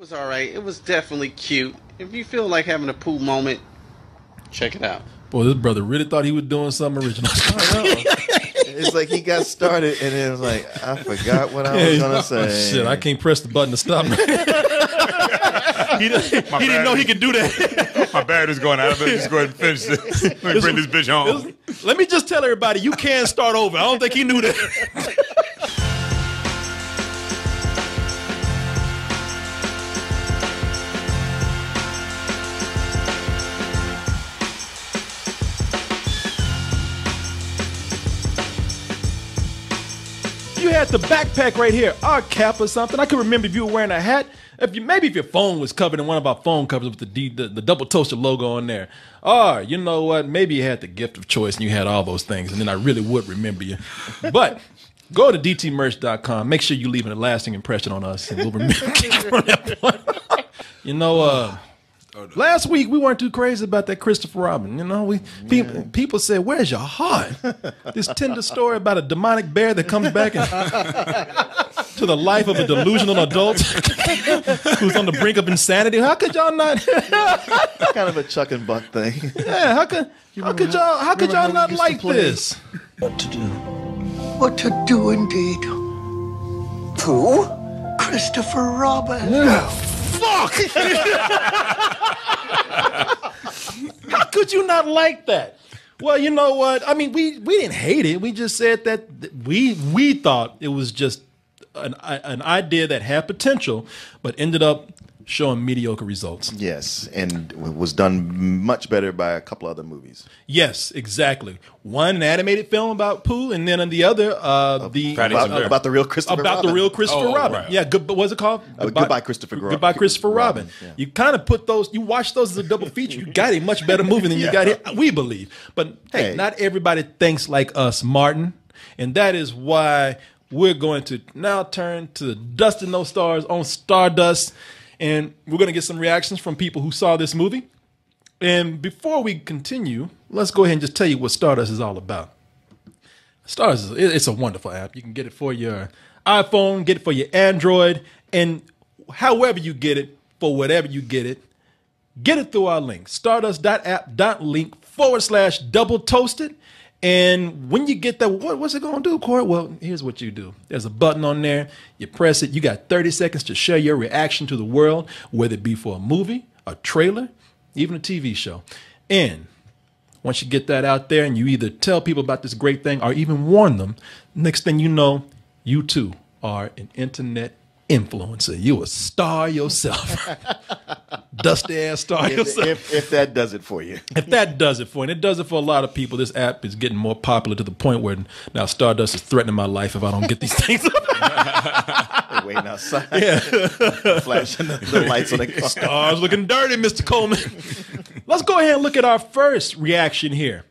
was all right. It was definitely cute. If you feel like having a Pooh moment, check it out. Boy, this brother really thought he was doing something original. I know. It's like he got started and it was like, I forgot what I was going to say. Shit, I can't press the button to stop me. He didn't know he could do that. My battery's going out. Let's just go ahead and finish this. Let me bring this bitch home. Let me just tell everybody, you can start over. I don't think he knew that. You had the backpack right here, our cap or something. I can remember if you were wearing a hat. Maybe if your phone was covered in one of our phone covers with the double toaster logo on there. Or, you know what, maybe you had the gift of choice and you had all those things, and then I really would remember you. But go to dtmerch.com. Make sure you leave a lasting impression on us, and we'll remember from that point. You know, last week we weren't too crazy about that Christopher Robin. You know, people said, "Where's your heart?" This tender story about a demonic bear that comes back to the life of a delusional adult who's on the brink of insanity. How could y'all not? Kind of a Chuck and Buck thing. Yeah, how could y'all not like this? What to do? What to do indeed. Pooh? Christopher Robin. Yeah. Fuck! How could you not like that? Well, you know what? I mean, we didn't hate it. We just said that we thought it was just an idea that had potential, but ended up showing mediocre results. Yes, and was done much better by a couple other movies. Yes, exactly. One, an animated film about Pooh, and then on the other, about the real Christopher Robin. The real Christopher Robin. Right. Yeah, what's it called? Goodbye, Christopher Robin. Goodbye, Christopher Robin. Yeah. You kind of put those, you watch those as a double feature. You got a much better movie than you got here, we believe. But hey, not everybody thinks like us, Martin, and that is why we're going to now turn to Dustin No Stars on Stardust. And we're going to get some reactions from people who saw this movie. And before we continue, let's go ahead and just tell you what Stardust is all about. Stardust, it's a wonderful app. You can get it for your iPhone, get it for your Android, and however you get it, for whatever you get it through our link, stardust.app.link/double toasted. And when you get that, what's it going to do, Corey? Well, here's what you do. There's a button on there. You press it. You got 30 seconds to share your reaction to the world, whether it be for a movie, a trailer, even a TV show. And once you get that out there and you either tell people about this great thing or even warn them, next thing you know, you too are an internet influencer. You a star yourself. Dusty ass star yourself. If that does it for you. If that does it for you. And it does it for a lot of people. This app is getting more popular to the point where now Stardust is threatening my life if I don't get these things. They're waiting outside. Yeah. Flashing the lights on the car. Stars looking dirty, Mr. Coleman. Let's go ahead and look at our first reaction here.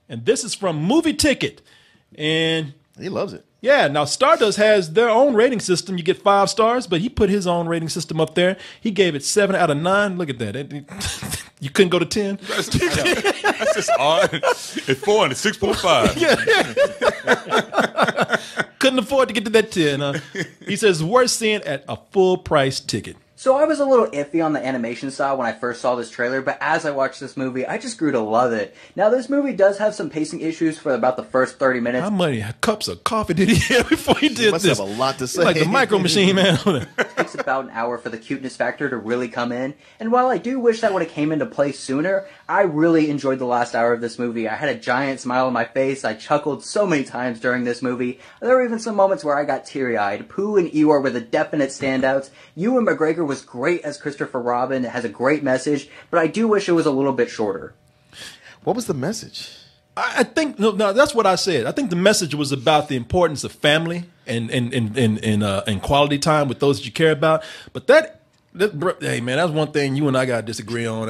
And this is from Movie Ticket. And he loves it. Yeah, now Stardust has their own rating system. You get 5 stars, but he put his own rating system up there. He gave it 7 out of 9. Look at that. You couldn't go to 10? That's just odd. It's 4 and it's 6.5. Yeah. Couldn't afford to get to that 10. He says, worth seeing at a full price ticket. So I was a little iffy on the animation side when I first saw this trailer, but as I watched this movie, I just grew to love it. Now, this movie does have some pacing issues for about the first 30 minutes. How many cups of coffee did he have before he did must this? Have a lot to say. Like the Micro Machine, man. It takes about an hour for the cuteness factor to really come in. And while I do wish that would have came into play sooner, I really enjoyed the last hour of this movie. I had a giant smile on my face. I chuckled so many times during this movie. There were even some moments where I got teary-eyed. Pooh and Eeyore were the definite standouts. Ewan McGregor was great as Christopher Robin. It has a great message, but I do wish it was a little bit shorter. What was the message? I think no, that's what I said. I think the message was about the importance of family and quality time with those that you care about. But hey man, that's one thing you and I gotta disagree on.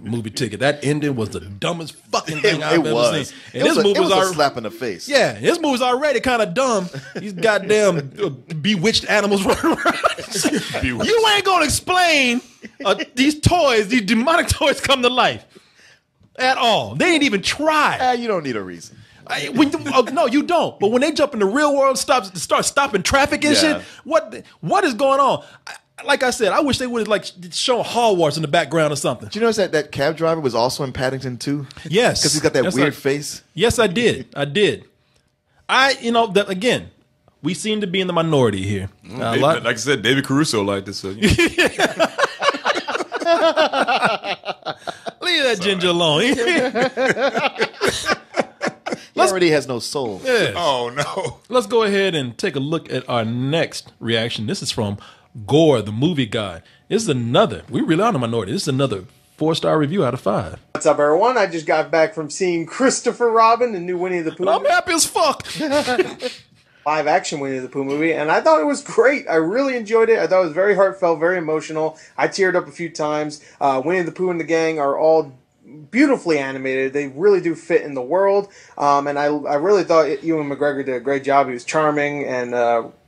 Movie Ticket. That ending was the dumbest fucking thing I've ever seen. And this movie was a slap in the face. Yeah, this movie's already kind of dumb. These goddamn bewitched animals running around. You ain't gonna explain these toys, these demonic toys come to life at all. They ain't even try. You don't need a reason. No, you don't. But when they jump in the real world, start stopping traffic and shit, what is going on? like I said, I wish they would have like shown Hogwarts in the background or something. Did you notice that cab driver was also in Paddington too? Yes, because he's got that weird face. Yes, I did. That again, we seem to be in the minority here. Like I said, David Caruso liked this. So, you know. Leave that ginger alone. He already has no soul. Yes. Oh no. Let's go ahead and take a look at our next reaction. This is from Gore, the movie guy. This is another. We really are in the minority. This is another 4-star review out of 5. What's up, everyone? I just got back from seeing Christopher Robin, the new Winnie the Pooh. I'm happy as fuck. Live-action Winnie the Pooh movie, and I thought it was great. I really enjoyed it. I thought it was very heartfelt, very emotional. I teared up a few times. Winnie the Pooh and the gang are all beautifully animated. They really do fit in the world, and I really thought Ewan McGregor did a great job. He was charming and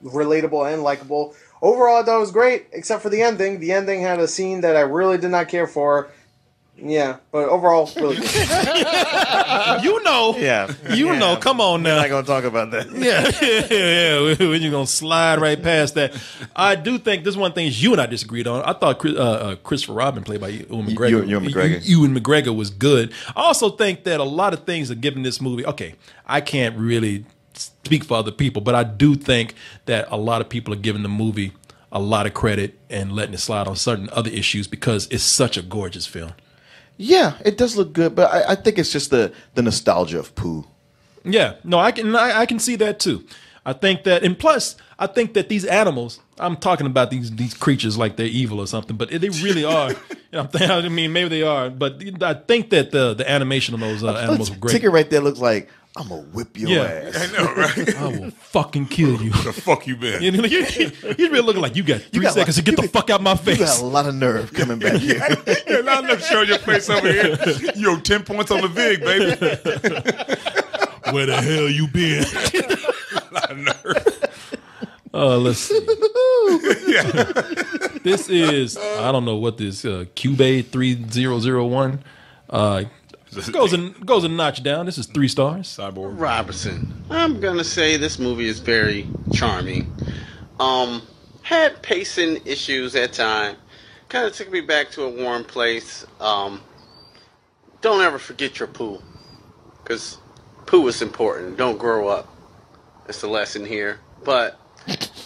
relatable and likable. Overall, I thought it was great, except for the ending. The ending had a scene that I really did not care for. Yeah, but overall, really good. You know. Yeah. You know. Come on now. We're not going to talk about that. Yeah. We're just going to slide right past that. I do think this one thing you and I disagreed on. I thought Christopher Robin, played by Ewan McGregor. Ewan McGregor was good. I also think that a lot of things are given this movie. Okay, I can't really speak for other people, but I do think that a lot of people are giving the movie a lot of credit and letting it slide on certain other issues because it's such a gorgeous film. Yeah, it does look good, but I think it's just the nostalgia of Pooh. Yeah, no, I can see that too. I think that, and plus, I think that these animals, I'm talking about these creatures like they're evil or something, but they really are. I mean, maybe they are, but I think that the animation of those animals were great. Ticket right there looks like, I'm going to whip your ass. I know, right? I will fucking kill you. Where the fuck you been? He's really looking like you got 3 seconds to get the fuck out my face. You got a lot of nerve coming back here. Yeah, not enough showing your face over here. Yo, 10 points on the VIG, baby. Where the hell you been? A lot of nerve. Let's see. This is, I don't know what this, Cube 3001. Goes a notch down. This is 3 stars. Cyborg. Robertson. I'm gonna say this movie is very charming. Had pacing issues at time. Kind of took me back to a warm place. Don't ever forget your Pooh, because Pooh is important. Don't grow up. That's the lesson here. But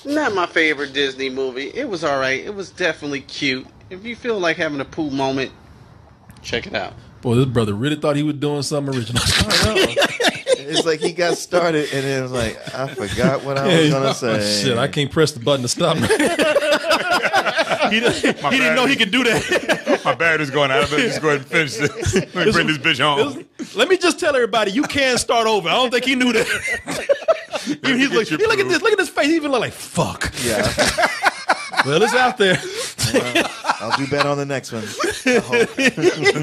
not my favorite Disney movie. It was alright. It was definitely cute. If you feel like having a Pooh moment, check it out. Boy, this brother really thought he was doing something original. It's like he got started and it was like, I forgot what I was going to say. Shit, I can't press the button to stop me. He didn't know he could do that. My battery's going out. I better just go ahead and finish this. Let me bring this bitch home. Let me just tell everybody, you can start over. I don't think he knew that. He's like, look at this. Look at his face. He even look like, fuck. Yeah. Well, it's out there. I'll do better on the next one.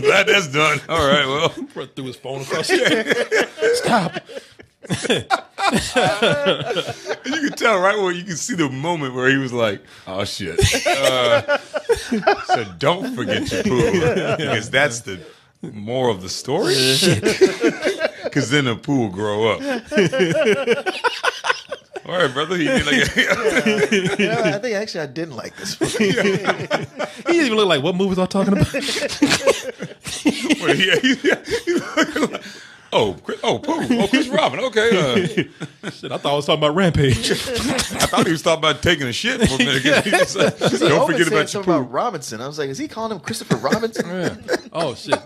Glad that's done. All right, well. Threw his phone across here. Stop. You can tell right where you can see the moment where he was like, oh, shit. So don't forget your Pooh. Because that's the moral of the story. Because then the Pooh will grow up. All right, brother. He did like I think actually I didn't like this movie. He didn't even look like, what movie was I talking about? Pooh. Chris Robin. Okay. Shit, I thought I was talking about Rampage. I thought he was talking about taking a shit for a minute. Don't forget about your Pooh. About Robinson. I was like, is he calling him Christopher Robinson? Yeah. Oh shit.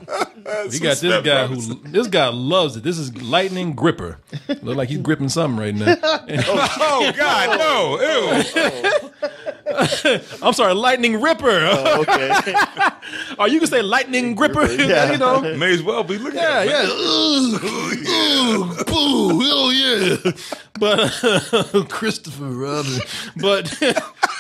We got this guy this guy loves it. This is Lightning Gripper. Look like he's gripping something right now. Oh God, no! Ew. I'm sorry, Lightning Ripper. Oh, okay. Or you can say Lightning Gripper. Yeah. You know. May as well be looking Yeah, at it. yeah. Boo, oh yeah. But Christopher Robin. But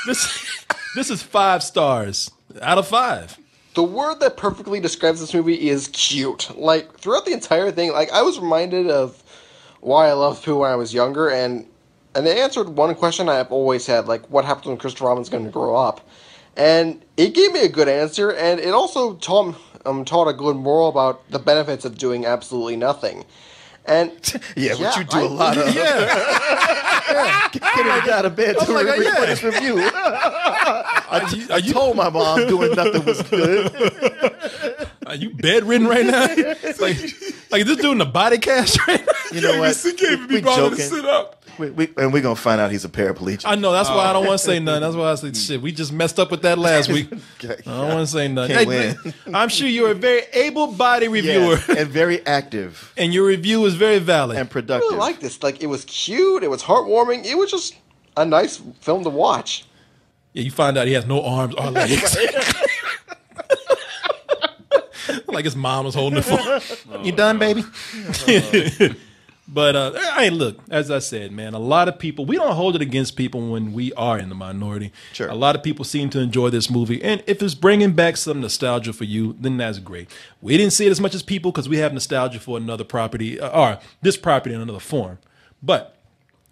this is 5 stars out of 5. The word that perfectly describes this movie is cute. Like, throughout the entire thing, like, I was reminded of why I loved Pooh when I was younger, and they answered one question I've always had, like, what happens when Christopher Robin's going to grow up? And it gave me a good answer, and it also taught a good moral about the benefits of doing absolutely nothing. And yeah, which you do a lot of. Get him out of bed to record this review. I told my mom doing nothing was good. Are you bedridden right now? like this doing the body cast right now? You know what? He can't even be bothered to sit up. And we're going to find out he's a paraplegic. I know. That's why I don't want to say nothing. That's why I said, shit, we just messed up with that last week. I don't want to say nothing. Can't win. I'm sure you're a very able-bodied reviewer. Yes, and very active. And your review is very valid. And I productive. really like this. Like, it was cute. It was heartwarming. It was just a nice film to watch. Yeah, you find out he has no arms or legs. Like his mom was holding the phone. You done, baby? But, hey, look, as I said, man, a lot of people, we don't hold it against people when we are in the minority. Sure. A lot of people seem to enjoy this movie. And if it's bringing back some nostalgia for you, then that's great. We didn't see it as much as people because we have nostalgia for another property, or this property in another form. But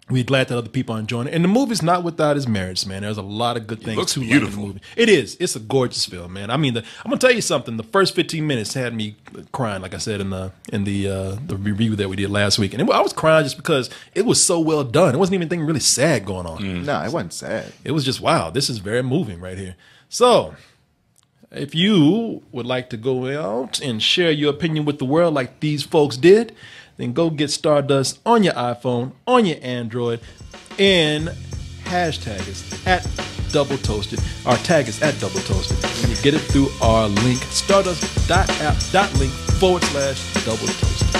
we're glad that other people are enjoying it. And the movie's not without its merits, man. There's a lot of good things looks to like beautiful. in the movie. It is. It's a gorgeous film, man. I mean, I'm gonna tell you something. The first 15 minutes had me crying, like I said in the review that we did last week, and I was crying just because it was so well done. It wasn't even anything really sad going on. No, it wasn't sad. It was just, wow, this is very moving right here. So, if you would like to go out and share your opinion with the world like these folks did, then go get Stardust on your iPhone, on your Android, and hashtag us at Double Toasted. Our tag is at Double Toasted. And you get it through our link, stardust.app.link/Double Toasted.